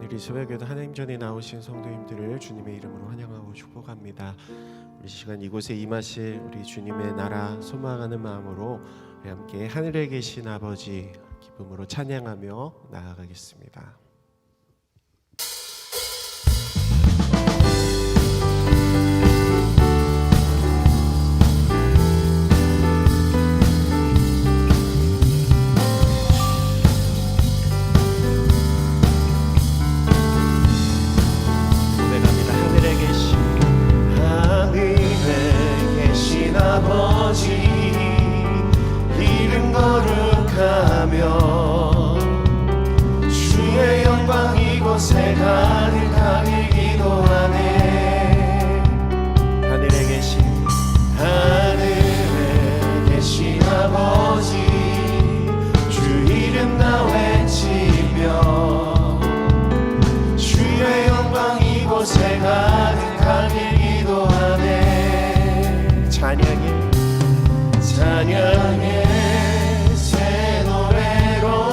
오늘 이 새벽에도 하나님 전에 나오신 성도님들을 주님의 이름으로 환영하고 축복합니다. 우리 시간 이곳에 임하실 우리 주님의 나라 소망하는 마음으로 우리 함께 하늘에 계신 아버지 기쁨으로 찬양하며 나아가겠습니다. 아버지 이름 거룩하며 주의 영광 이곳에 가득하길 기도하네. 하늘에 계신 아버지 주 이름 나 외치며 주의 영광 이곳에 가득하길 기도하네. 찬양의 새 노래로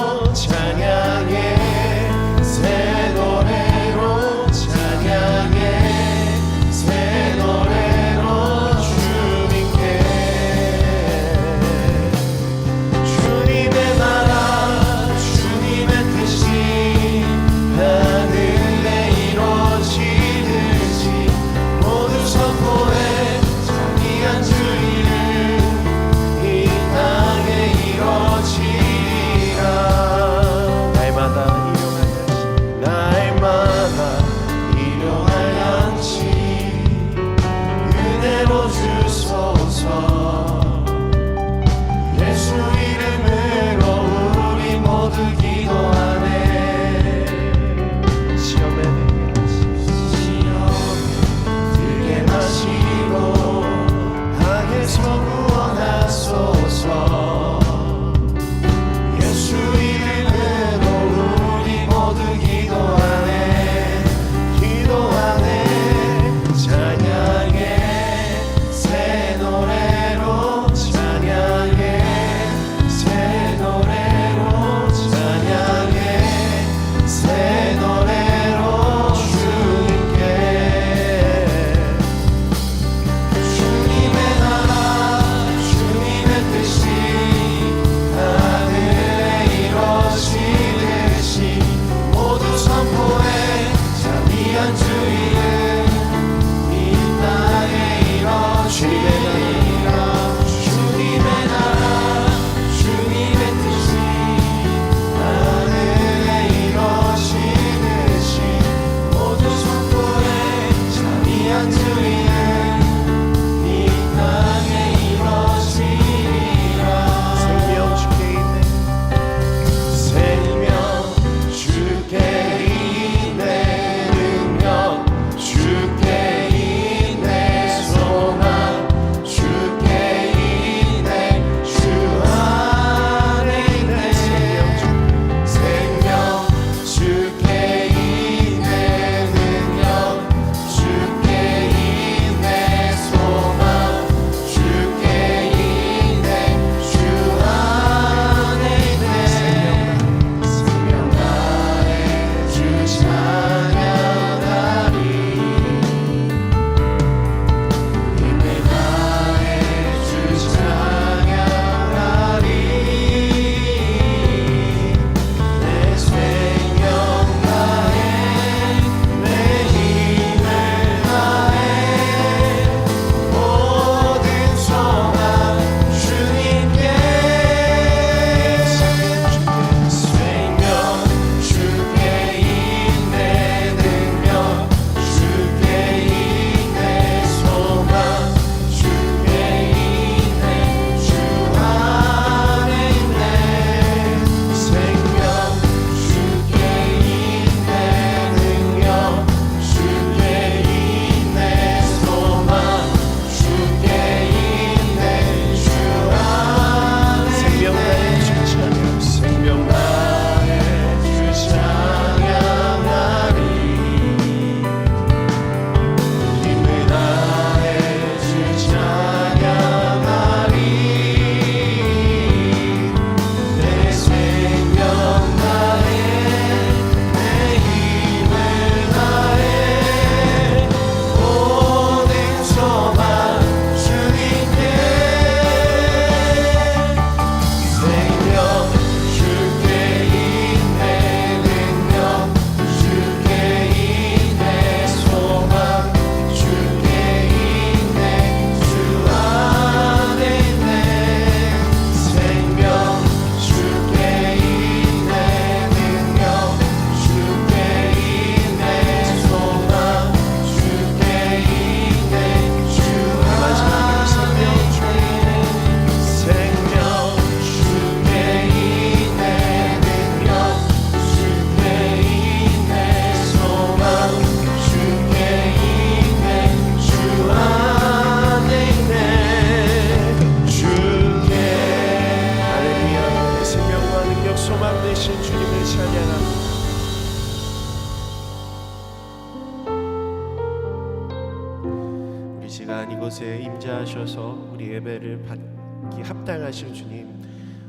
이곳에 임재하셔서 우리 예배를 받기 합당하신 주님,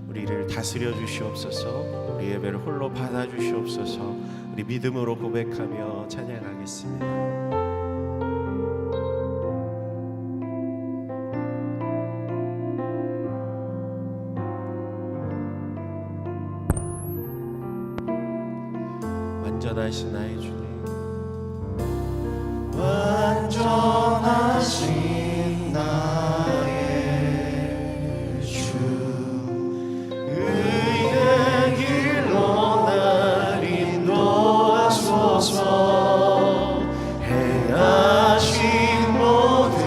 우리를 다스려 주시옵소서. 우리 예배를 홀로 받아 주시옵소서. 우리 믿음으로 고백하며 찬양하겠습니다. 완전하신 나의 주님, 완전하신 나의 주, 의의 길로 날 인도하소서. 행하신 모든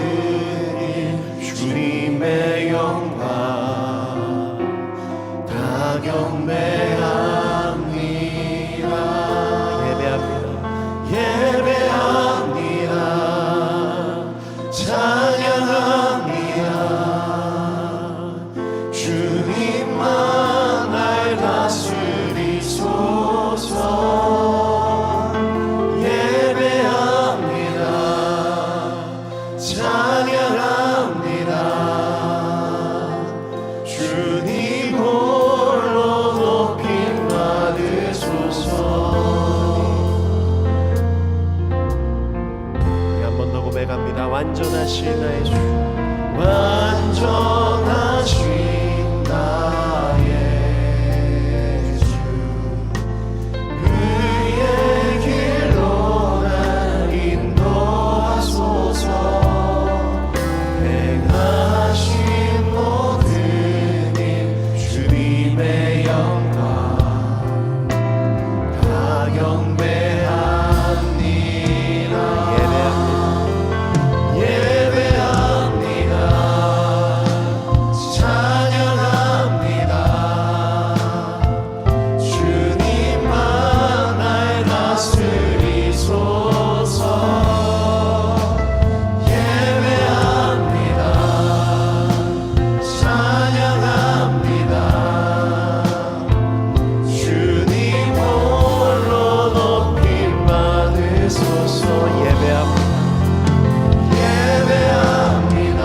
일 주님의 영광 다 경배합니다. 예배합니다. 찬양합니다. 주님만 날 다스리소서. 예배합니다. 찬양합니다. 주님 홀로 높임 받으소서. 고백합니다. 완전하신 나의 주, 완전하신 나의 주, 의의 길로 날 인도하소서. 행하신 모든 일 주님의 영광 다 경배합니다. 예배합니다. 찬양합니다. 주님만 날 다스리소서. 예배합니다. 찬양합니다. 주님 홀로 높임 받으소서. 예배합니다. 예배합니다.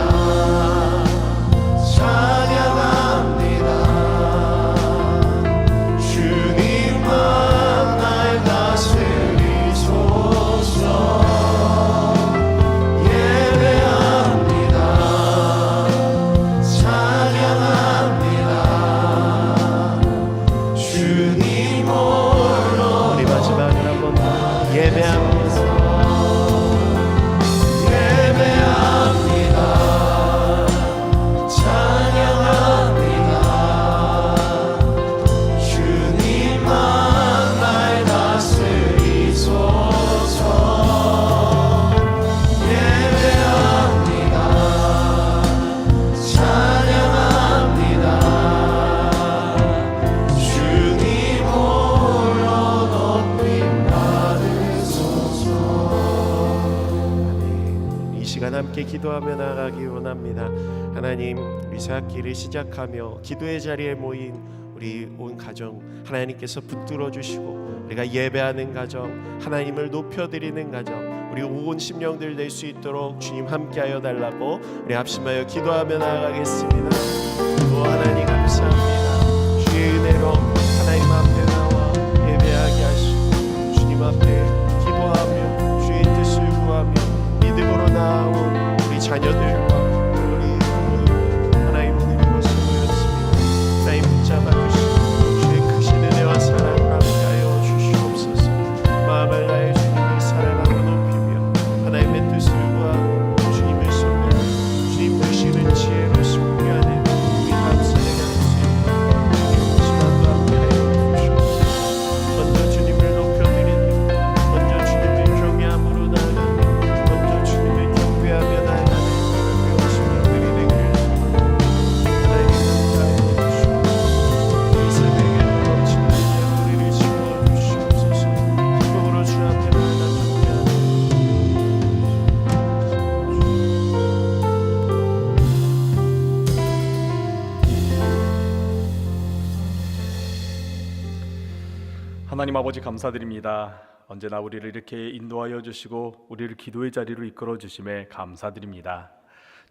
찬양합니다. 주님만 날 다스리소서. 예배합니다. 찬양합니다. 주님 홀로 우리 마지막으로 한번 예배합니다. 예배합니다. 찬양합니다. 주님만 날 다스리소서. 예배합니다. 찬양합니다. 주님 홀로 높임 받으소서. 이 시간 함께 기도하며 나아가기 원합니다. 하나님, 우리 새 학기를 시작하며 기도의 자리에 모인 우리 온 가정 하나님께서 붙들어 주시고, 우리가 예배하는 가정, 하나님을 높여드리는 가정, 우리 온 심령들 될 수 있도록 주님 함께하여 달라고 우리 합심하여 기도하며 나아가겠습니다. 오 하나님 감사합니다. 주의 은혜로 하나님 앞에 나와 예배하게 하시고 주님 앞에 기도하며 주의 뜻을 구하며 믿음으로 나아온 우리 자녀들과 우리 하나님 오늘 이곳에 모였습니다. 하나님 붙잡아 주시고 주의 크신 은혜와 사랑을 함께하여 주시옵소서. 마음을 다해 주님을 사랑하고 높이며 하나님의 뜻을 구하고 주님을 섬기는 주님 주시는 지혜로 승리하는 우리 다음 세대가 될 수 있도록 주님 시간도 함께하여 주시옵소서. 먼저 주님을 높여드리는, 먼저 주님을 경외함으로 나아가는, 먼저 주님을 경배하며 나아가는 그런 심령들이 되기를 하나님 감사하여 주시옵소서. 이 새벽에 넘치는 우리를 지켜주시옵소서. 기쁨으로 주 앞에 나아가 경배하는 하나님 아버지 감사드립니다. 언제나 우리를 이렇게 인도하여 주시고 우리를 기도의 자리로 이끌어 주심에 감사드립니다.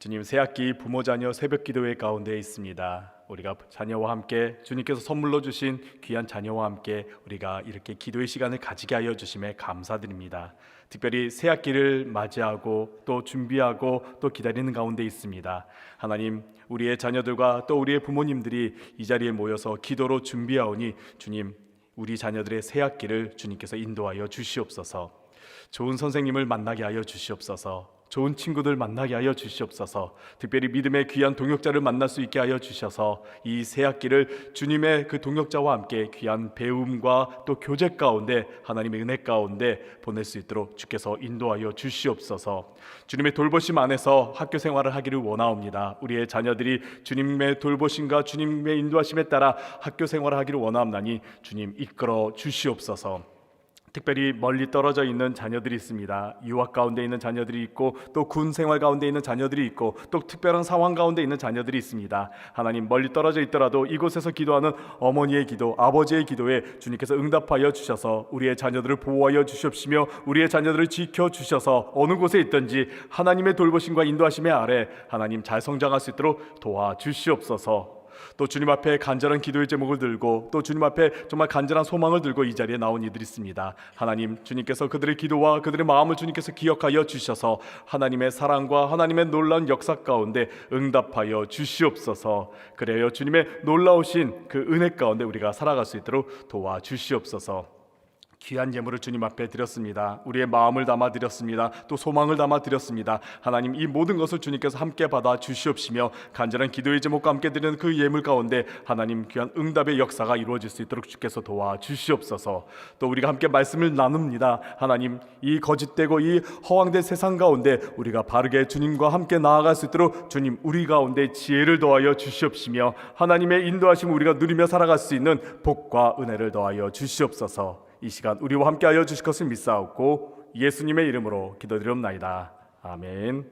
주님, 새학기 부모 자녀 새벽 기도회 가운데 있습니다. 우리가 자녀와 함께 주님께서 선물로 주신 귀한 자녀와 함께 우리가 이렇게 기도의 시간을 가지게 하여 주심에 감사드립니다. 특별히 새학기를 맞이하고 또 준비하고 또 기다리는 가운데 있습니다. 하나님, 우리의 자녀들과 또 우리의 부모님들이 이 자리에 모여서 기도로 준비하오니 주님, 우리 자녀들의 새학기를 주님께서 인도하여 주시옵소서. 좋은 선생님을 만나게 하여 주시옵소서. 좋은 친구들 만나게 하여 주시옵소서. 특별히 믿음의 귀한 동역자를 만날 수 있게 하여 주셔서 이 새학기를 주님의 그 동역자와 함께 귀한 배움과 또 교제 가운데 하나님의 은혜 가운데 보낼 수 있도록 주께서 인도하여 주시옵소서. 주님의 돌보심 안에서 학교 생활을 하기를 원하옵니다. 우리의 자녀들이 주님의 돌보심과 주님의 인도하심에 따라 학교 생활을 하기를 원하옵나니 주님 이끌어 주시옵소서. 특별히 멀리 떨어져 있는 자녀들이 있습니다. 유학 가운데 있는 자녀들이 있고 또 군 생활 가운데 있는 자녀들이 있고 또 특별한 상황 가운데 있는 자녀들이 있습니다. 하나님, 멀리 떨어져 있더라도 이곳에서 기도하는 어머니의 기도, 아버지의 기도에 주님께서 응답하여 주셔서 우리의 자녀들을 보호하여 주시옵시며 우리의 자녀들을 지켜주셔서 어느 곳에 있든지 하나님의 돌보심과 인도하심의 아래 하나님 잘 성장할 수 있도록 도와주시옵소서. 또 주님 앞에 간절한 기도의 제목을 들고 또 주님 앞에 정말 간절한 소망을 들고 이 자리에 나온 이들이 있습니다. 하나님, 주님께서 그들의 기도와 그들의 마음을 주님께서 기억하여 주셔서 하나님의 사랑과 하나님의 놀라운 역사 가운데 응답하여 주시옵소서. 그래요, 주님의 놀라우신 그 은혜 가운데 우리가 살아갈 수 있도록 도와주시옵소서. 귀한 예물을 주님 앞에 드렸습니다. 우리의 마음을 담아 드렸습니다. 또 소망을 담아 드렸습니다. 하나님, 이 모든 것을 주님께서 함께 받아 주시옵시며 간절한 기도의 제목과 함께 드리는 그 예물 가운데 하나님 귀한 응답의 역사가 이루어질 수 있도록 주께서 도와 주시옵소서. 또 우리가 함께 말씀을 나눕니다. 하나님, 이 거짓되고 이 허황된 세상 가운데 우리가 바르게 주님과 함께 나아갈 수 있도록 주님 우리 가운데 지혜를 더하여 주시옵시며 하나님의 인도하심을 우리가 누리며 살아갈 수 있는 복과 은혜를 더하여 주시옵소서. 이 시간 우리와 함께하여 주실 것을 믿사옵고 예수님의 이름으로 기도드리옵나이다. 아멘.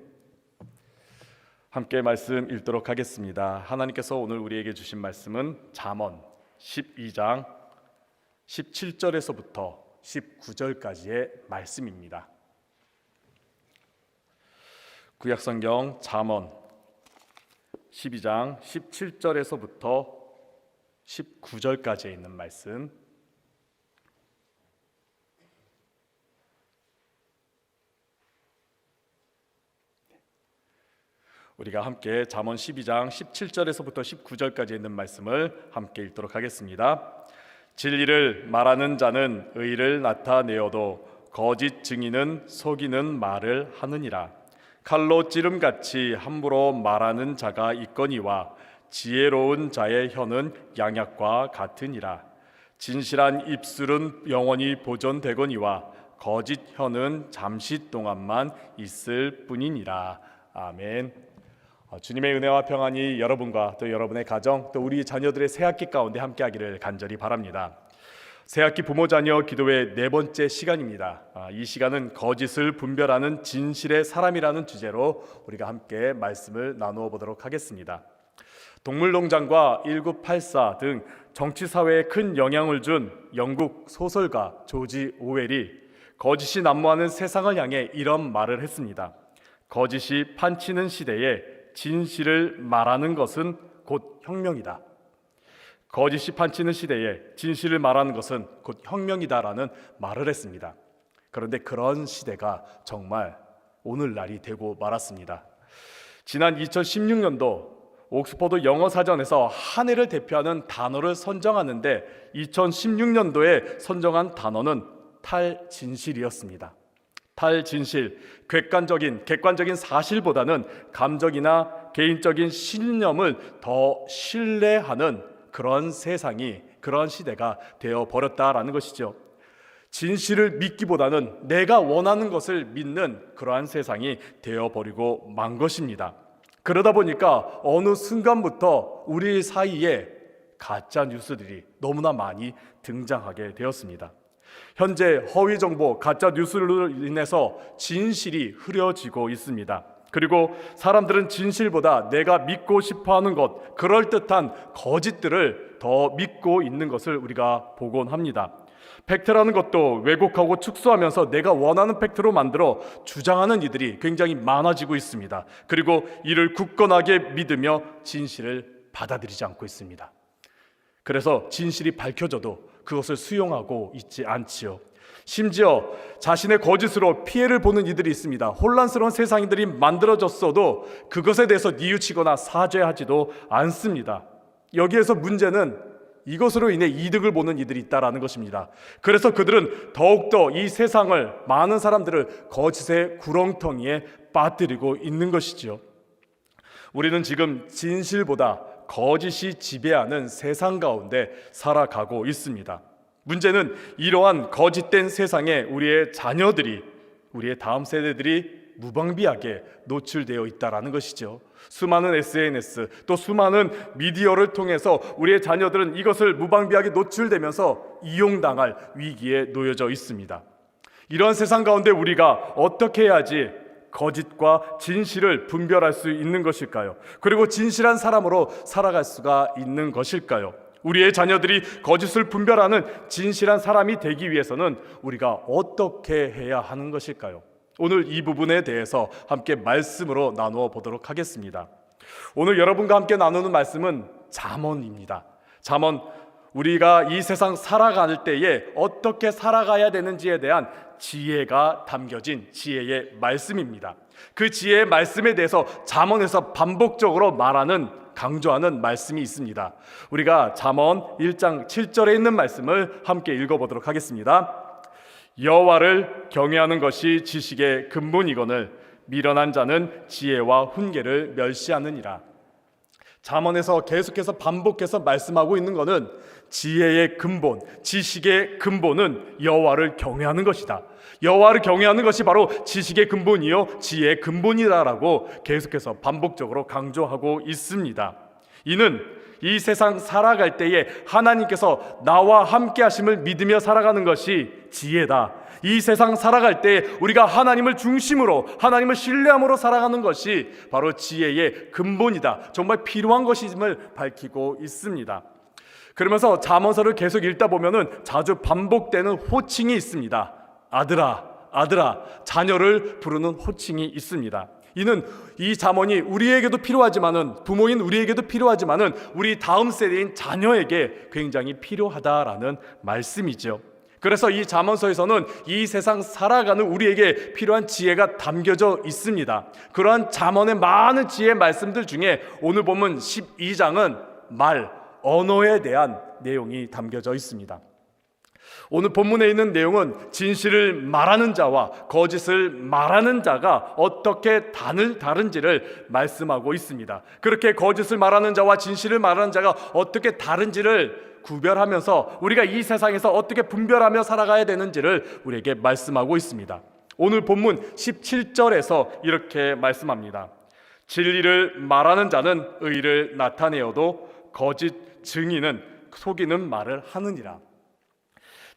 함께 말씀 읽도록 하겠습니다. 하나님께서 오늘 우리에게 주신 말씀은 잠언 12장 17절에서부터 19절까지의 말씀입니다. 구약성경 잠언 12장 17절에서부터 19절까지에 있는 말씀, 우리가 함께 잠언 12장 17절에서부터 19절까지 있는 말씀을 함께 읽도록 하겠습니다. 진리를 말하는 자는 의를 나타내어도 거짓 증인은 속이는 말을 하느니라. 칼로 찌름같이 함부로 말하는 자가 있거니와 지혜로운 자의 혀는 양약과 같으니라. 진실한 입술은 영원히 보존되거니와 거짓 혀는 잠시 동안만 있을 뿐이니라. 아멘. 주님의 은혜와 평안이 여러분과 또 여러분의 가정 또 우리 자녀들의 새학기 가운데 함께하기를 간절히 바랍니다. 새학기 부모 자녀 기도회 네 번째 시간입니다. 이 시간은 거짓을 분별하는 진실의 사람이라는 주제로 우리가 함께 말씀을 나누어 보도록 하겠습니다. 동물농장과 1984 등 정치사회에 큰 영향을 준 영국 소설가 조지 오웰이 거짓이 난무하는 세상을 향해 이런 말을 했습니다. 거짓이 판치는 시대에 진실을 말하는 것은 곧 혁명이다. 거짓이 판치는 시대에 진실을 말하는 것은 곧 혁명이다라는 말을 했습니다. 그런데 그런 시대가 정말 오늘날이 되고 말았습니다. 지난 2016년도 옥스퍼드 영어사전에서 한 해를 대표하는 단어를 선정하는데 2016년도에 선정한 단어는 탈진실이었습니다. 탈진실, 객관적인 사실보다는 감정이나 개인적인 신념을 더 신뢰하는 그런 세상이, 그런 시대가 되어버렸다라는 것이죠. 진실을 믿기보다는 내가 원하는 것을 믿는 그러한 세상이 되어버리고 만 것입니다. 그러다 보니까 어느 순간부터 우리 사이에 가짜 뉴스들이 너무나 많이 등장하게 되었습니다. 현재 허위 정보, 가짜 뉴스로 인해서 진실이 흐려지고 있습니다. 그리고 사람들은 진실보다 내가 믿고 싶어하는 것, 그럴듯한 거짓들을 더 믿고 있는 것을 우리가 보곤 합니다. 팩트라는 것도 왜곡하고 축소하면서 내가 원하는 팩트로 만들어 주장하는 이들이 굉장히 많아지고 있습니다. 그리고 이를 굳건하게 믿으며 진실을 받아들이지 않고 있습니다. 그래서 진실이 밝혀져도 그것을 수용하고 있지 않지요. 심지어 자신의 거짓으로 피해를 보는 이들이 있습니다. 혼란스러운 세상들이 만들어졌어도 그것에 대해서 뉘우치거나 사죄하지도 않습니다. 여기에서 문제는 이것으로 인해 이득을 보는 이들이 있다라는 것입니다. 그래서 그들은 더욱더 이 세상을, 많은 사람들을 거짓의 구렁텅이에 빠뜨리고 있는 것이지요. 우리는 지금 진실보다 거짓이 지배하는 세상 가운데 살아가고 있습니다. 문제는 이러한 거짓된 세상에 우리의 자녀들이, 우리의 다음 세대들이 무방비하게 노출되어 있다는 것이죠. 수많은 SNS, 또 수많은 미디어를 통해서 우리의 자녀들은 이것을 무방비하게 노출되면서 이용당할 위기에 놓여져 있습니다. 이러한 세상 가운데 우리가 어떻게 해야지 거짓과 진실을 분별할 수 있는 것일까요? 그리고 진실한 사람으로 살아갈 수가 있는 것일까요? 우리의 자녀들이 거짓을 분별하는 진실한 사람이 되기 위해서는 우리가 어떻게 해야 하는 것일까요? 오늘 이 부분에 대해서 함께 말씀으로 나누어 보도록 하겠습니다. 오늘 여러분과 함께 나누는 말씀은 잠언입니다. 잠언, 우리가 이 세상 살아갈 때에 어떻게 살아가야 되는지에 대한 지혜가 담겨진 지혜의 말씀입니다. 그 지혜의 말씀에 대해서 잠언에서 반복적으로 강조하는 말씀이 있습니다. 우리가 잠언 1장 7절에 있는 말씀을 함께 읽어보도록 하겠습니다. 여호와를 경외하는 것이 지식의 근본이거늘 미련한 자는 지혜와 훈계를 멸시하느니라. 잠언에서 계속해서 반복해서 말씀하고 있는 것은 지혜의 근본, 지식의 근본은 여호와를 경외하는 것이다. 여호와를 경외하는 것이 바로 지식의 근본이요 지혜의 근본이다라고 계속해서 반복적으로 강조하고 있습니다. 이는 이 세상 살아갈 때에 하나님께서 나와 함께 하심을 믿으며 살아가는 것이 지혜다. 이 세상 살아갈 때 우리가 하나님을 중심으로, 하나님을 신뢰함으로 살아가는 것이 바로 지혜의 근본이다. 정말 필요한 것임을 밝히고 있습니다. 그러면서 잠언서를 계속 읽다 보면은 자주 반복되는 호칭이 있습니다. 아들아, 아들아, 자녀를 부르는 호칭이 있습니다. 이는 이 잠언이 우리에게도 필요하지만은, 부모인 우리에게도 필요하지만은 우리 다음 세대인 자녀에게 굉장히 필요하다라는 말씀이죠. 그래서 이 잠언서에서는 이 세상 살아가는 우리에게 필요한 지혜가 담겨져 있습니다. 그러한 잠언의 많은 지혜의 말씀들 중에 오늘 본문 12장은 언어에 대한 내용이 담겨져 있습니다. 오늘 본문에 있는 내용은 진실을 말하는 자와 거짓을 말하는 자가 어떻게 다른지를 말씀하고 있습니다. 그렇게 거짓을 말하는 자와 진실을 말하는 자가 어떻게 다른지를 구별하면서 우리가 이 세상에서 어떻게 분별하며 살아가야 되는지를 우리에게 말씀하고 있습니다. 오늘 본문 17절에서 이렇게 말씀합니다. 진리를 말하는 자는 의를 나타내어도 거짓 증인은 속이는 말을 하느니라.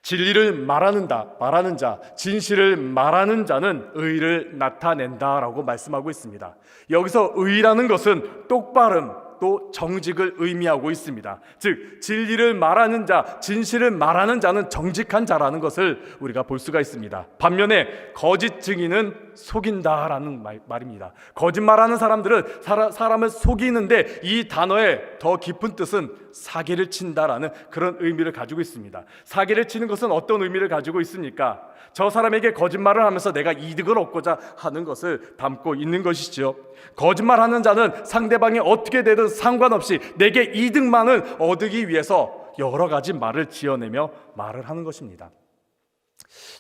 진리를 말하는 자, 진실을 말하는 자는 의를 나타낸다라고 말씀하고 있습니다. 여기서 의라는 것은 똑바름, 또 정직을 의미하고 있습니다. 즉 진리를 말하는 자, 진실을 말하는 자는 정직한 자라는 것을 우리가 볼 수가 있습니다. 반면에 거짓 증인은 속인다라는 말입니다. 거짓말하는 사람들은 사람을 속이는데 이 단어의 더 깊은 뜻은 사기를 친다라는 그런 의미를 가지고 있습니다. 사기를 치는 것은 어떤 의미를 가지고 있습니까? 저 사람에게 거짓말을 하면서 내가 이득을 얻고자 하는 것을 담고 있는 것이죠. 거짓말하는 자는 상대방이 어떻게 되든 상관없이 내게 이득만을 얻기 위해서 여러 가지 말을 지어내며 말을 하는 것입니다.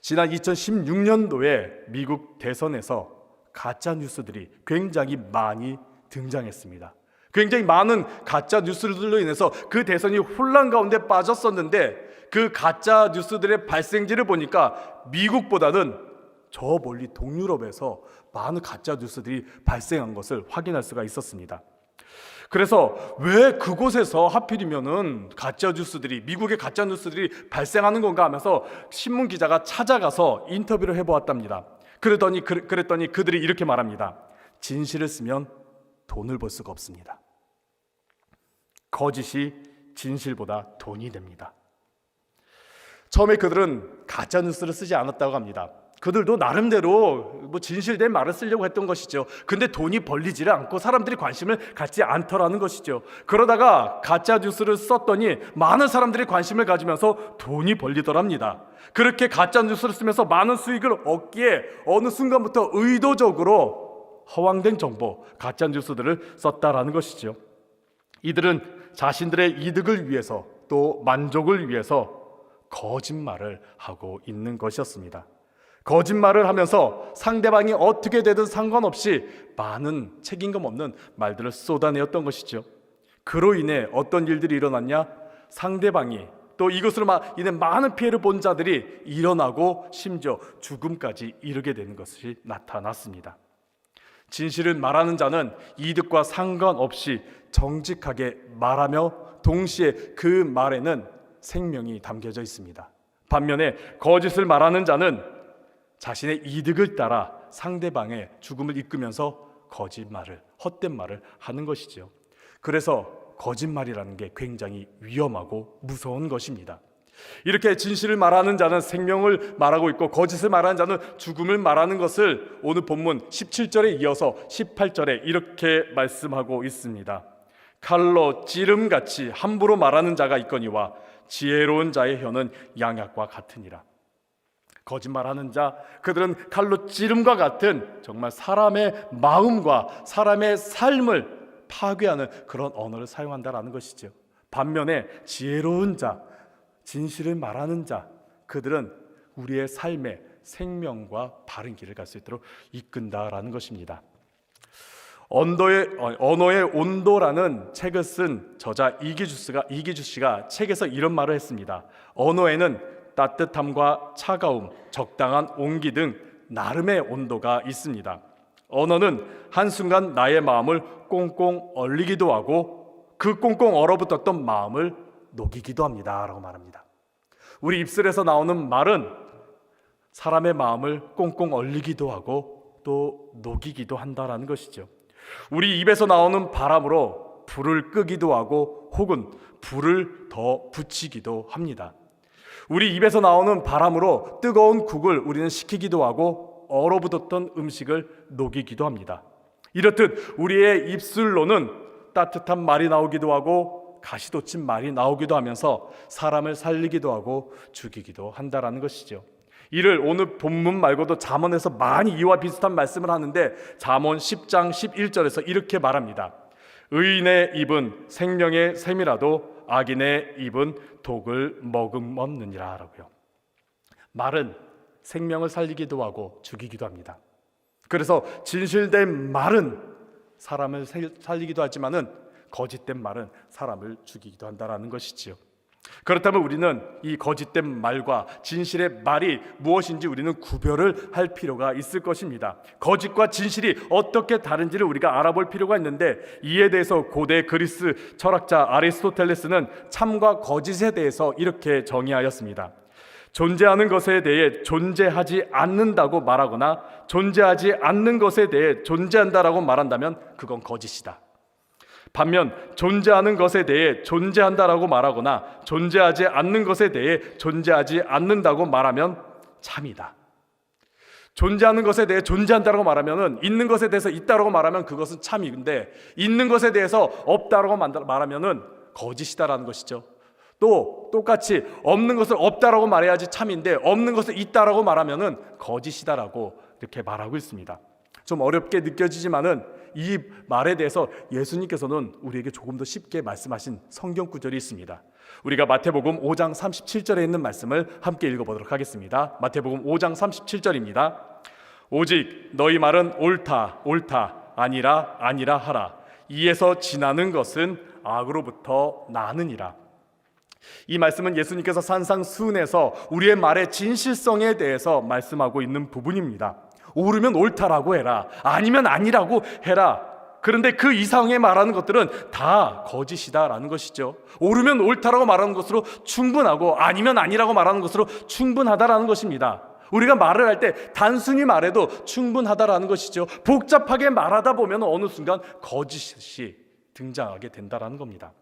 지난 2016년도에 미국 대선에서 가짜 뉴스들이 굉장히 많이 등장했습니다. 굉장히 많은 가짜 뉴스들로 인해서 그 대선이 혼란 가운데 빠졌었는데 그 가짜 뉴스들의 발생지를 보니까 미국보다는 저 멀리 동유럽에서 많은 가짜 뉴스들이 발생한 것을 확인할 수가 있었습니다. 그래서 왜 그곳에서 하필이면은 미국의 가짜 뉴스들이 발생하는 건가 하면서 신문 기자가 찾아가서 인터뷰를 해보았답니다. 그랬더니 그들이 이렇게 말합니다. 진실을 쓰면 돈을 벌 수가 없습니다. 거짓이 진실보다 돈이 됩니다. 처음에 그들은 가짜 뉴스를 쓰지 않았다고 합니다. 그들도 나름대로 진실된 말을 쓰려고 했던 것이죠. 근데 돈이 벌리지를 않고 사람들이 관심을 갖지 않더라는 것이죠. 그러다가 가짜 뉴스를 썼더니 많은 사람들이 관심을 가지면서 돈이 벌리더랍니다. 그렇게 가짜 뉴스를 쓰면서 많은 수익을 얻기에 어느 순간부터 의도적으로 허황된 정보, 가짜 뉴스들을 썼다라는 것이죠. 이들은 자신들의 이득을 위해서 또 만족을 위해서 거짓말을 하고 있는 것이었습니다. 거짓말을 하면서 상대방이 어떻게 되든 상관없이 많은 책임감 없는 말들을 쏟아내었던 것이죠. 그로 인해 어떤 일들이 일어났냐? 상대방이 또 이것으로 인해 많은 피해를 본 자들이 일어나고 심지어 죽음까지 이르게 되는 것이 나타났습니다. 진실을 말하는 자는 이득과 상관없이 정직하게 말하며 동시에 그 말에는 생명이 담겨져 있습니다. 반면에 거짓을 말하는 자는 자신의 이득을 따라 상대방의 죽음을 이끌면서 거짓말을, 헛된 말을 하는 것이죠. 그래서 거짓말이라는 게 굉장히 위험하고 무서운 것입니다. 이렇게 진실을 말하는 자는 생명을 말하고 있고 거짓을 말하는 자는 죽음을 말하는 것을 오늘 본문 17절에 이어서 18절에 이렇게 말씀하고 있습니다. 칼로 찌름같이 함부로 말하는 자가 있거니와 지혜로운 자의 혀는 양약과 같으니라. 거짓말하는 자, 그들은 칼로 찌름과 같은 정말 사람의 마음과 사람의 삶을 파괴하는 그런 언어를 사용한다라는 것이죠. 반면에 지혜로운 자, 진실을 말하는 자, 그들은 우리의 삶에 생명과 바른 길을 갈 수 있도록 이끈다라는 것입니다. 언어의 온도라는 책을 쓴 저자 이기주 씨가 책에서 이런 말을 했습니다. 언어에는 따뜻함과 차가움, 적당한 온기 등 나름의 온도가 있습니다. 언어는 한순간 나의 마음을 꽁꽁 얼리기도 하고 그 꽁꽁 얼어붙었던 마음을 녹이기도 합니다 라고 말합니다. 우리 입술에서 나오는 말은 사람의 마음을 꽁꽁 얼리기도 하고 또 녹이기도 한다라는 것이죠. 우리 입에서 나오는 바람으로 불을 끄기도 하고 혹은 불을 더 붙이기도 합니다. 우리 입에서 나오는 바람으로 뜨거운 국을 우리는 식히기도 하고 얼어붙었던 음식을 녹이기도 합니다. 이렇듯 우리의 입술로는 따뜻한 말이 나오기도 하고 가시돋친 말이 나오기도 하면서 사람을 살리기도 하고 죽이기도 한다라는 것이죠. 이를 오늘 본문 말고도 잠언에서 많이 이와 비슷한 말씀을 하는데 잠언 10장 11절에서 이렇게 말합니다. 의인의 입은 생명의 샘이라도 악인의 입은 독을 머금었느니라 라고요. 말은 생명을 살리기도 하고 죽이기도 합니다. 그래서 진실된 말은 사람을 살리기도 하지만은 거짓된 말은 사람을 죽이기도 한다라는 것이지요. 그렇다면 우리는 이 거짓된 말과 진실의 말이 무엇인지 우리는 구별을 할 필요가 있을 것입니다. 거짓과 진실이 어떻게 다른지를 우리가 알아볼 필요가 있는데 이에 대해서 고대 그리스 철학자 아리스토텔레스는 참과 거짓에 대해서 이렇게 정의하였습니다. 존재하는 것에 대해 존재하지 않는다고 말하거나 존재하지 않는 것에 대해 존재한다라고 말한다면 그건 거짓이다. 반면 존재하는 것에 대해 존재한다라고 말하거나 존재하지 않는 것에 대해 존재하지 않는다고 말하면 참이다. 존재하는 것에 대해 존재한다라고 말하면은 있는 것에 대해서 있다라고 말하면 그것은 참인데 있는 것에 대해서 없다라고 말하면은 거짓이다라는 것이죠. 또 똑같이 없는 것을 없다라고 말해야지 참인데 없는 것을 있다라고 말하면은 거짓이다라고 이렇게 말하고 있습니다. 좀 어렵게 느껴지지만은 이 말에 대해서 예수님께서는 우리에게 조금 더 쉽게 말씀하신 성경 구절이 있습니다. 우리가 마태복음 5장 37절에 있는 말씀을 함께 읽어보도록 하겠습니다. 마태복음 5장 37절입니다. 오직 너희 말은 옳다 옳다 아니라 아니라 하라. 이에서 지나는 것은 악으로부터 나느니라. 이 말씀은 예수님께서 산상수훈에서 우리의 말의 진실성에 대해서 말씀하고 있는 부분입니다. 옳으면 옳다라고 해라, 아니면 아니라고 해라. 그런데 그 이상의 말하는 것들은 다 거짓이다라는 것이죠. 옳으면 옳다라고 말하는 것으로 충분하고 아니면 아니라고 말하는 것으로 충분하다라는 것입니다. 우리가 말을 할 때 단순히 말해도 충분하다라는 것이죠. 복잡하게 말하다 보면 어느 순간 거짓이 등장하게 된다라는 겁니다.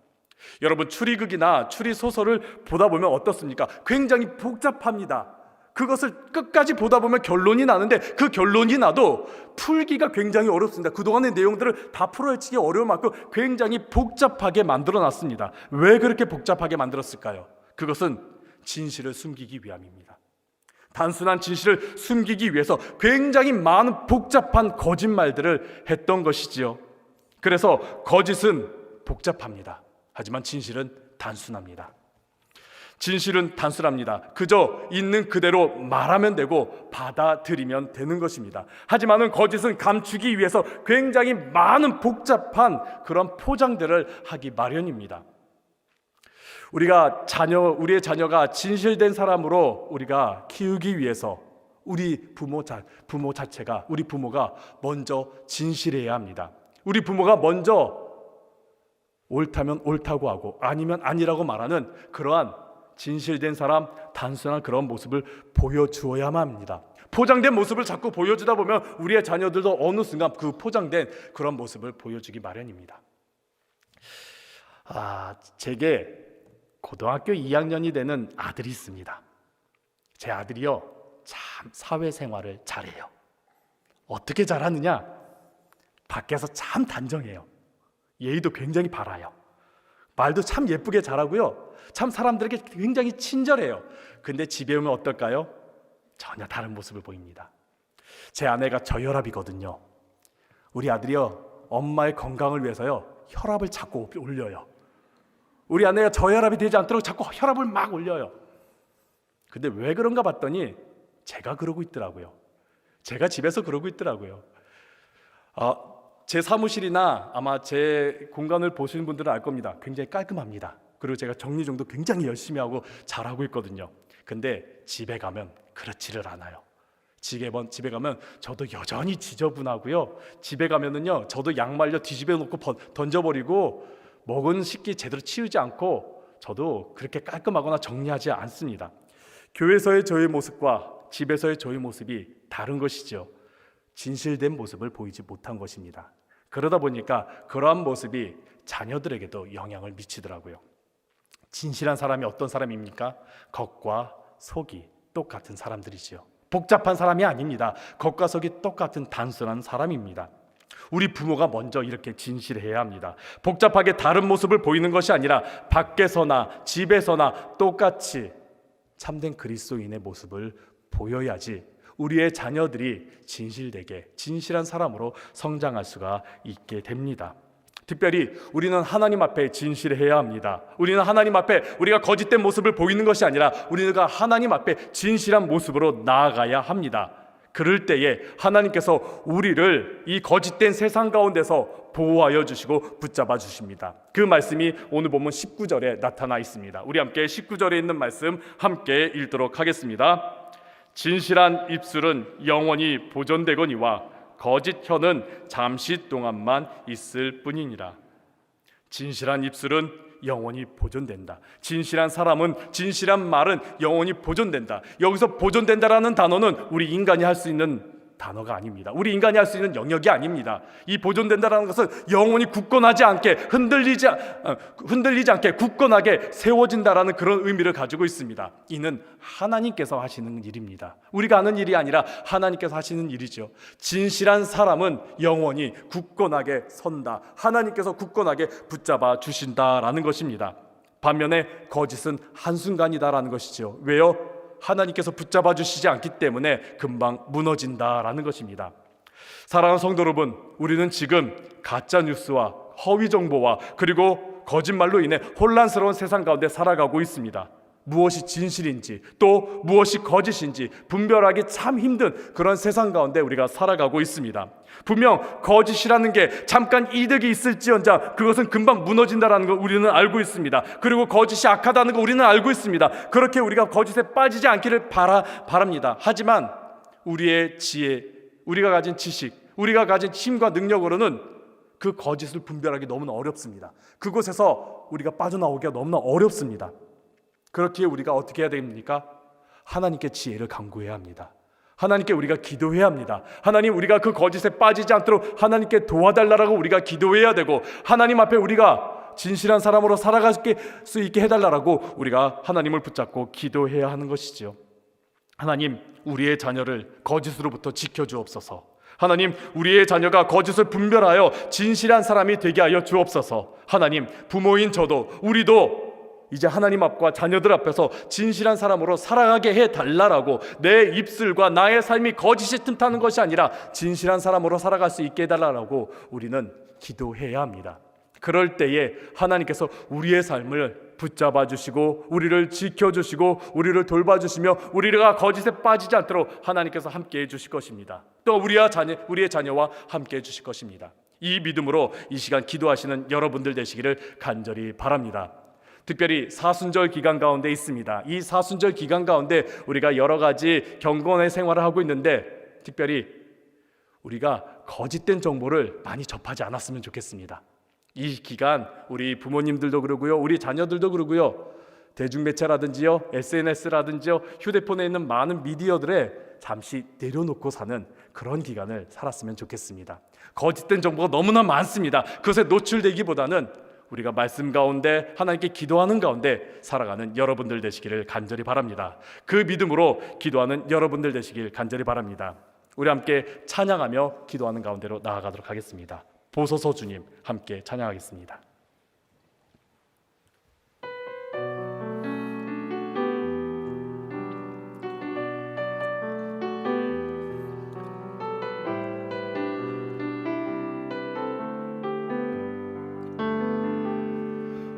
여러분, 추리극이나 추리소설을 보다 보면 어떻습니까? 굉장히 복잡합니다. 그것을 끝까지 보다 보면 결론이 나는데 그 결론이 나도 풀기가 굉장히 어렵습니다. 그동안의 내용들을 다 풀어헤치기 어려울 만큼 굉장히 복잡하게 만들어놨습니다. 왜 그렇게 복잡하게 만들었을까요? 그것은 진실을 숨기기 위함입니다. 단순한 진실을 숨기기 위해서 굉장히 많은 복잡한 거짓말들을 했던 것이지요. 그래서 거짓은 복잡합니다. 하지만 진실은 단순합니다. 진실은 단순합니다. 그저 있는 그대로 말하면 되고 받아들이면 되는 것입니다. 하지만 거짓은 감추기 위해서 굉장히 많은 복잡한 그런 포장들을 하기 마련입니다. 우리의 자녀가 진실된 사람으로 우리가 키우기 위해서 우리 부모가 먼저 진실해야 합니다. 우리 부모가 먼저 옳다면 옳다고 하고 아니면 아니라고 말하는 그러한 진실된 사람, 단순한 그런 모습을 보여주어야만 합니다. 포장된 모습을 자꾸 보여주다 보면 우리의 자녀들도 어느 순간 그 포장된 그런 모습을 보여주기 마련입니다. 제게 고등학교 2학년이 되는 아들이 있습니다. 제 아들이요, 참 사회생활을 잘해요. 어떻게 잘하느냐? 밖에서 참 단정해요. 예의도 굉장히 바라요. 말도 참 예쁘게 잘하고요, 참 사람들에게 굉장히 친절해요. 근데 집에 오면 어떨까요? 전혀 다른 모습을 보입니다. 제 아내가 저혈압이거든요. 우리 아들이요, 엄마의 건강을 위해서요, 혈압을 자꾸 올려요. 우리 아내가 저혈압이 되지 않도록 자꾸 혈압을 막 올려요. 근데 왜 그런가 봤더니 제가 그러고 있더라고요. 제가 집에서 그러고 있더라고요. 제 사무실이나 아마 제 공간을 보시는 분들은 알 겁니다. 굉장히 깔끔합니다. 그리고 제가 정리정도 굉장히 열심히 하고 잘하고 있거든요. 근데 집에 가면 그렇지를 않아요. 집에 가면 저도 여전히 지저분하고요. 집에 가면은요, 저도 양말려 뒤집어 놓고 던져버리고 먹은 식기 제대로 치우지 않고 저도 그렇게 깔끔하거나 정리하지 않습니다. 교회에서의 저의 모습과 집에서의 저의 모습이 다른 것이죠. 진실된 모습을 보이지 못한 것입니다. 그러다 보니까 그러한 모습이 자녀들에게도 영향을 미치더라고요. 진실한 사람이 어떤 사람입니까? 겉과 속이 똑같은 사람들이지요. 복잡한 사람이 아닙니다. 겉과 속이 똑같은 단순한 사람입니다. 우리 부모가 먼저 이렇게 진실해야 합니다. 복잡하게 다른 모습을 보이는 것이 아니라 밖에서나 집에서나 똑같이 참된 그리스도인의 모습을 보여야지 우리의 자녀들이 진실한 사람으로 성장할 수가 있게 됩니다. 특별히 우리는 하나님 앞에 진실해야 합니다. 우리는 하나님 앞에 우리가 거짓된 모습을 보이는 것이 아니라 우리가 하나님 앞에 진실한 모습으로 나아가야 합니다. 그럴 때에 하나님께서 우리를 이 거짓된 세상 가운데서 보호하여 주시고 붙잡아 주십니다. 그 말씀이 오늘 본문 19절에 나타나 있습니다. 우리 함께 19절에 있는 말씀 함께 읽도록 하겠습니다. 진실한 입술은 영원히 보존되거니와 거짓 혀는 잠시 동안만 있을 뿐이니라. 진실한 입술은 영원히 보존된다. 진실한 사람은, 진실한 말은 영원히 보존된다. 여기서 보존된다라는 단어는 우리 인간이 할 수 있는 단어가 아닙니다. 우리 인간이 할 수 있는 영역이 아닙니다. 이 보존된다라는 것은 영원히 굳건하지 않게 흔들리지 않게 굳건하게 세워진다라는 그런 의미를 가지고 있습니다. 이는 하나님께서 하시는 일입니다. 우리가 하는 일이 아니라 하나님께서 하시는 일이죠. 진실한 사람은 영원히 굳건하게 선다. 하나님께서 굳건하게 붙잡아 주신다라는 것입니다. 반면에 거짓은 한순간이다라는 것이죠. 왜요? 하나님께서 붙잡아 주시지 않기 때문에 금방 무너진다라는 것입니다. 사랑하는 성도 여러분, 우리는 지금 가짜 뉴스와 허위 정보와 그리고 거짓말로 인해 혼란스러운 세상 가운데 살아가고 있습니다. 무엇이 진실인지 또 무엇이 거짓인지 분별하기 참 힘든 그런 세상 가운데 우리가 살아가고 있습니다. 분명 거짓이라는 게 잠깐 이득이 있을지언정 그것은 금방 무너진다라는 걸 우리는 알고 있습니다. 그리고 거짓이 악하다는 거 우리는 알고 있습니다. 그렇게 우리가 거짓에 빠지지 않기를 바랍니다. 하지만 우리의 지혜, 우리가 가진 지식, 우리가 가진 힘과 능력으로는 그 거짓을 분별하기 너무나 어렵습니다. 그곳에서 우리가 빠져나오기가 너무나 어렵습니다. 그렇기에 우리가 어떻게 해야 됩니까? 하나님께 지혜를 간구해야 합니다. 하나님께 우리가 기도해야 합니다. 하나님, 우리가 그 거짓에 빠지지 않도록 하나님께 도와달라고 우리가 기도해야 되고, 하나님 앞에 우리가 진실한 사람으로 살아갈 수 있게 해달라고 우리가 하나님을 붙잡고 기도해야 하는 것이지요. 하나님, 우리의 자녀를 거짓으로부터 지켜주옵소서. 하나님, 우리의 자녀가 거짓을 분별하여 진실한 사람이 되게 하여 주옵소서. 하나님, 부모인 저도 우리도 이제 하나님 앞과 자녀들 앞에서 진실한 사람으로 살아가게 해달라라고, 내 입술과 나의 삶이 거짓이 틈타는 것이 아니라 진실한 사람으로 살아갈 수 있게 해달라고 우리는 기도해야 합니다. 그럴 때에 하나님께서 우리의 삶을 붙잡아 주시고 우리를 지켜주시고 우리를 돌봐주시며 우리가 거짓에 빠지지 않도록 하나님께서 함께해 주실 것입니다. 또 우리의 자녀와 함께해 주실 것입니다. 이 믿음으로 이 시간 기도하시는 여러분들 되시기를 간절히 바랍니다. 특별히 사순절 기간 가운데 있습니다. 이 사순절 기간 가운데 우리가 여러 가지 경건의 생활을 하고 있는데, 특별히 우리가 거짓된 정보를 많이 접하지 않았으면 좋겠습니다. 이 기간 우리 부모님들도 그러고요, 우리 자녀들도 그러고요, 대중매체라든지요, SNS라든지요, 휴대폰에 있는 많은 미디어들에 잠시 내려놓고 사는 그런 기간을 살았으면 좋겠습니다. 거짓된 정보가 너무나 많습니다. 그것에 노출되기보다는 우리가 말씀 가운데 하나님께 기도하는 가운데 살아가는 여러분들 되시기를 간절히 바랍니다. 그 믿음으로 기도하는 여러분들 되시길 간절히 바랍니다. 우리 함께 찬양하며 기도하는 가운데로 나아가도록 하겠습니다. 보소서 주님, 함께 찬양하겠습니다.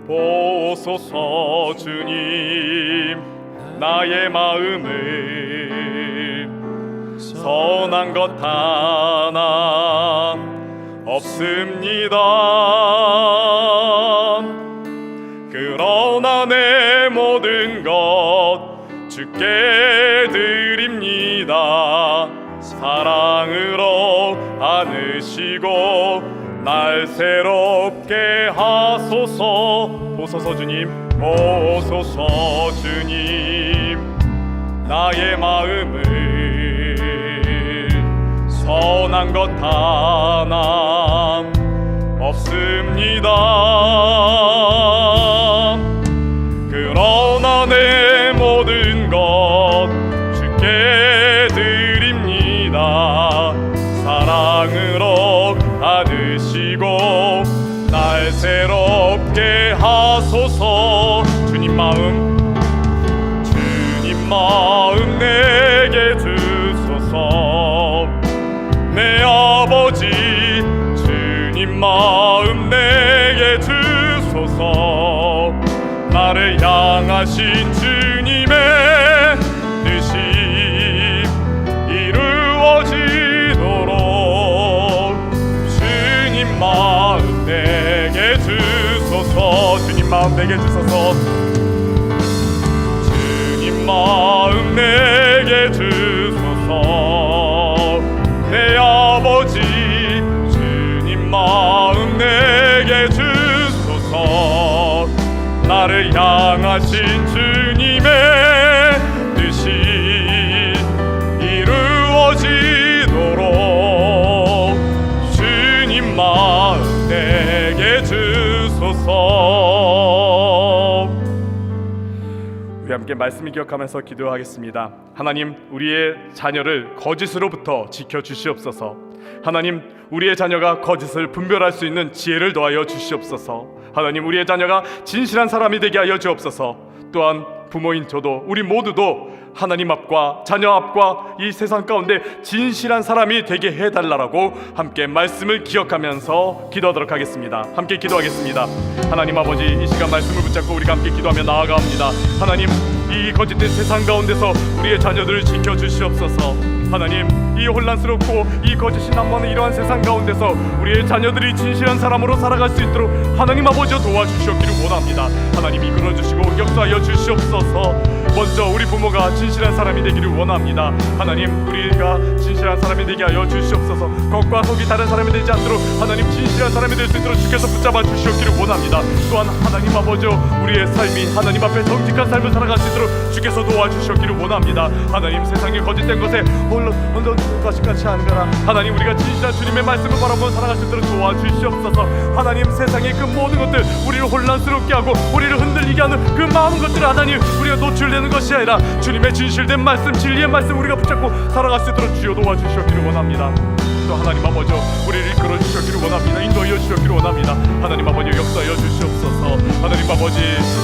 보소서 주님, 나의 마음을 선한 것 하나 없습니다. 그러나 내 모든 것 주께 드립니다. 사랑으로 안으시고 날 새롭게 하소서. 보소서 주님, 보소서 주님, 나의 마음을 선한 것 하나 없습니다. 그러나 내 모든 것 주께 드립니다. 사랑으로 안으시고 날 새롭게 하소서. 주님 마음 내게 주소서. 내 아버지 주님 마음 내게 주소서. 나를 향하신 주님의 뜻이 이루어지도록 주님 마음 내게 주소서. 주님 마음 내게 주소서. 주님 마음 내게 주소서. 내 아버지 주님 마음 내게 주소서. 나를 향하신 주님의 뜻이 이루어지도록 주님 마음 내게 주소서. 우리 함께 말씀을 기억하면서 기도하겠습니다. 하나님, 우리의 자녀를 거짓으로부터 지켜주시옵소서. 하나님, 우리의 자녀가 거짓을 분별할 수 있는 지혜를 더하여 주시옵소서. 하나님, 우리의 자녀가 진실한 사람이 되게 하여 주옵소서. 또한 부모인 저도 우리 모두도 하나님 앞과 자녀 앞과 이 세상 가운데 진실한 사람이 되게 해달라고 함께 말씀을 기억하면서 기도하도록 하겠습니다. 함께 기도하겠습니다. 하나님 아버지, 이 시간 말씀을 붙잡고 우리가 함께 기도하며 나아가옵니다. 하나님, 이 거짓된 세상 가운데서 우리의 자녀들을 지켜주시옵소서. 하나님, 이 혼란스럽고 이 거짓이 난무하는 이러한 세상 가운데서 우리의 자녀들이 진실한 사람으로 살아갈 수 있도록 하나님 아버지여 도와주시옵기를 원합니다. 하나님, 이끌어주시고 역사하여 주시옵소서. 먼저 우리 부모가 진실한 사람이 되기를 원합니다. 하나님, 우리가 진실한 사람이 되게 하여 주시옵소서. 겉과 속이 다른 사람이 되지 않도록 하나님 진실한 사람이 될 수 있도록 주께서 붙잡아 주시옵기를 원합니다. 또한 하나님 아버지, 우리의 삶이 하나님 앞에 정직한 삶을 살아갈 수 있도록 주께서 도와주시옵기를 원합니다. 하나님, 세상의 거짓된 것에 혼돈 것이 같이 않으나 하나님, 우리가 진실한 주님의 말씀을 바라보며 살아갈 수 있도록 도와주시옵소서. 하나님, 세상의 그 모든 것들, 우리를 혼란스럽게 하고 우리를 흔들리게 하는 그 마음 것들을 하나님, 우리가 노출되는 것이 아니라 주님의 진실된 말씀, 진리의 말씀 우리가 붙잡고 살아갈 수 있도록 주여 도와주시옵기를 원합니다. 또 하나님 아버지, 우리를 이끌어 주시옵기를 원합니다. 인도하여 주시옵기를 원합니다. 하나님 아버지, 역사하여 주시옵소서. 하나님 아버지,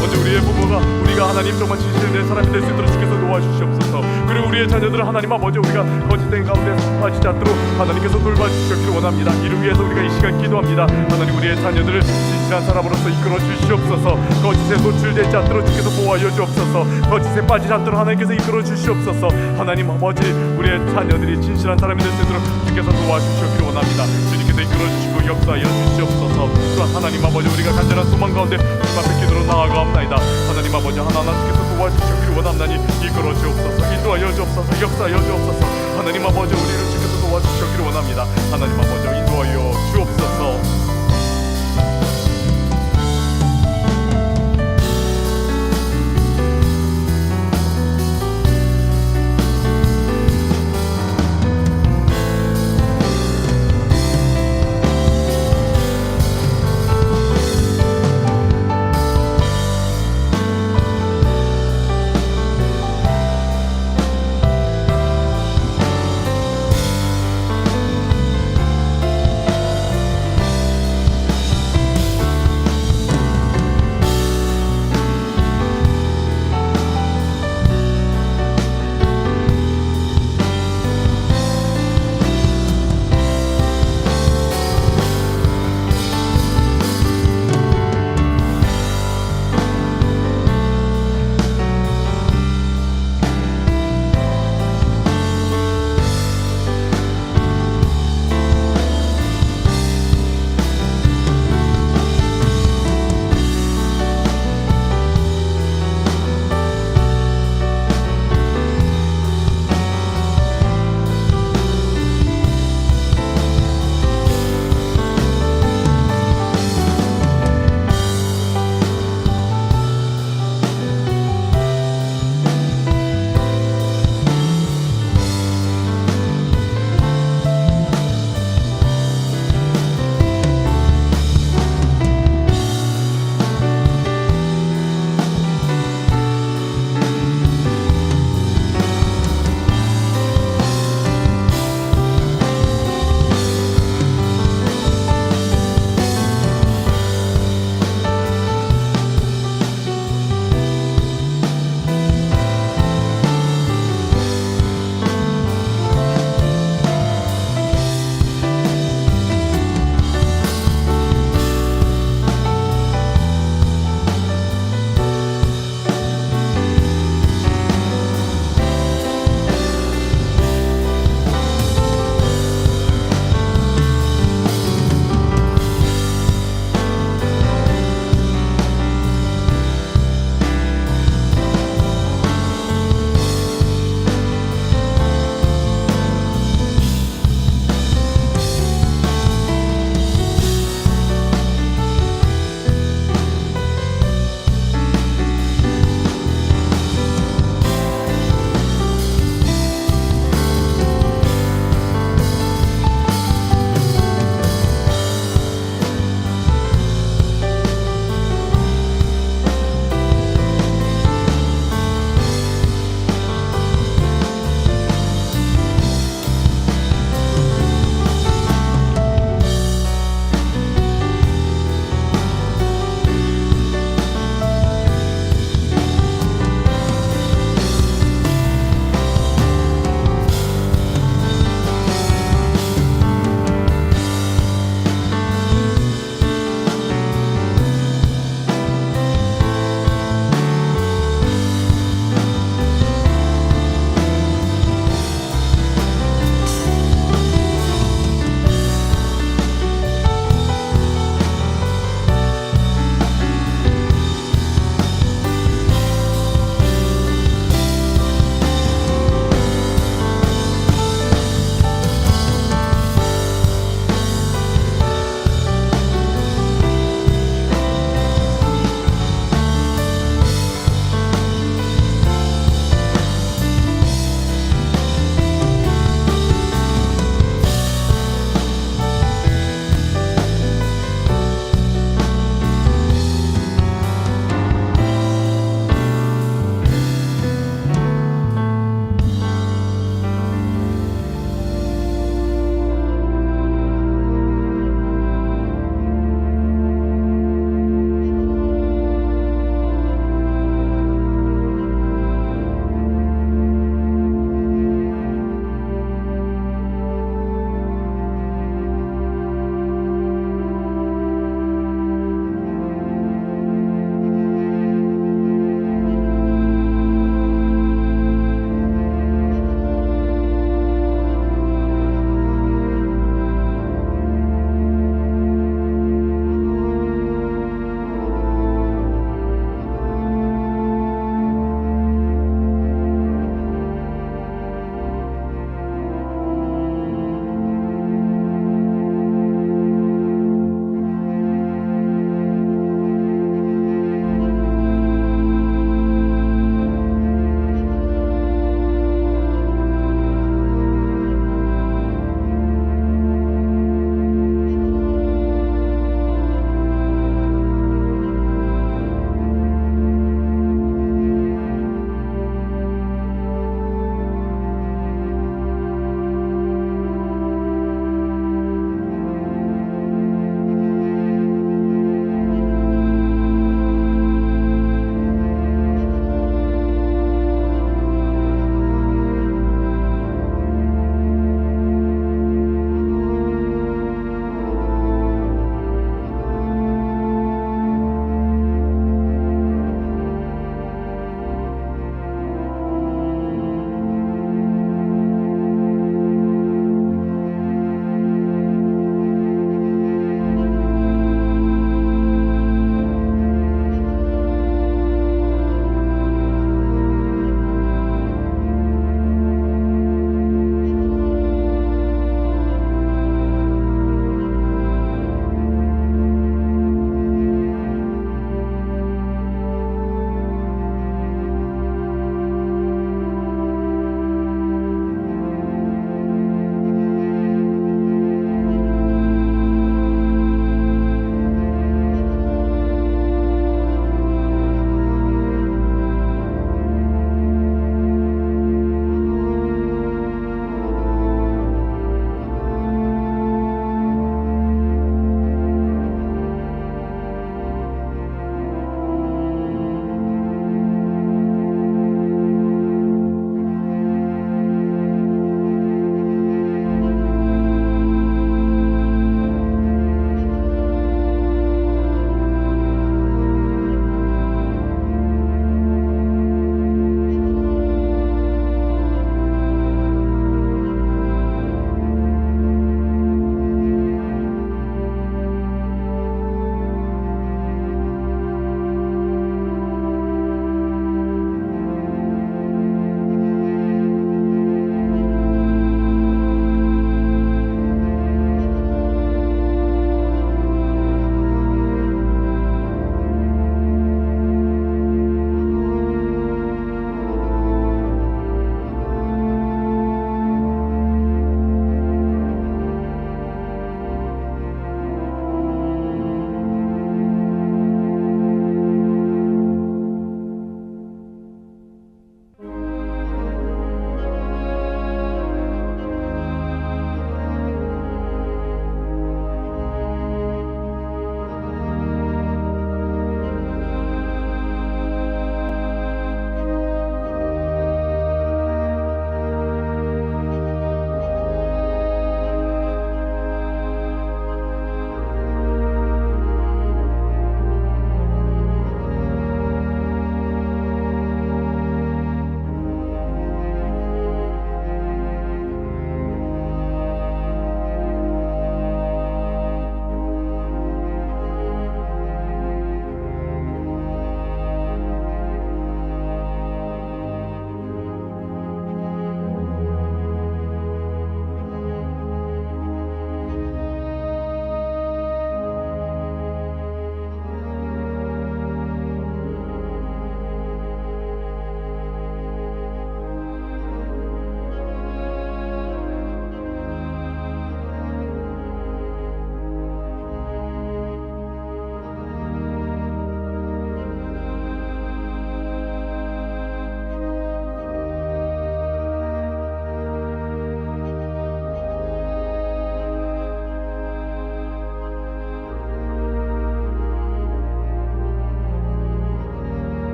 먼저 우리의 부모가 우리가 하나님 정말 진실된 사람이 될 수 있도록 주께서 도와주시옵소서. 그리고 우리의 자녀들은 하나님 아버지, 우리가 거짓된 가운데 빠지지 않도록 하나님께서 돌봐주시옵기를 원합니다. 이를 위해서 우리가 이 시간 기도합니다. 하나님, 우리의 자녀들을 진실한 사람으로서 이끌어 주시옵소서. 거짓에 노출되지 않도록 주께서 보호하여 주옵소서. 거짓에 빠지지 않도록 하나님께서 이끌어 주시옵소서. 하나님 아버지, 우리의 자녀들이 진실한 사람이 될 수 있도록 주께서 도와주시옵기를 원합니다. 주님께서 이끌어 주시고 역사하여 주시옵소서. 또한 하나님 아버지, 우리가 간절한 소망 가운데 주님 앞에 기도로 나아가옵나이다. 하나님 아버지, 하나하나 주께서 도와주시옵기를 원합나니 이끌어 주옵소서. 인도하여 주옵소서. 역사하여 주옵소서. 하나님 아버지, 우리를 주께서 도와주시옵기를 원합니다. 하나님 아버지, 인도하여 주옵소서.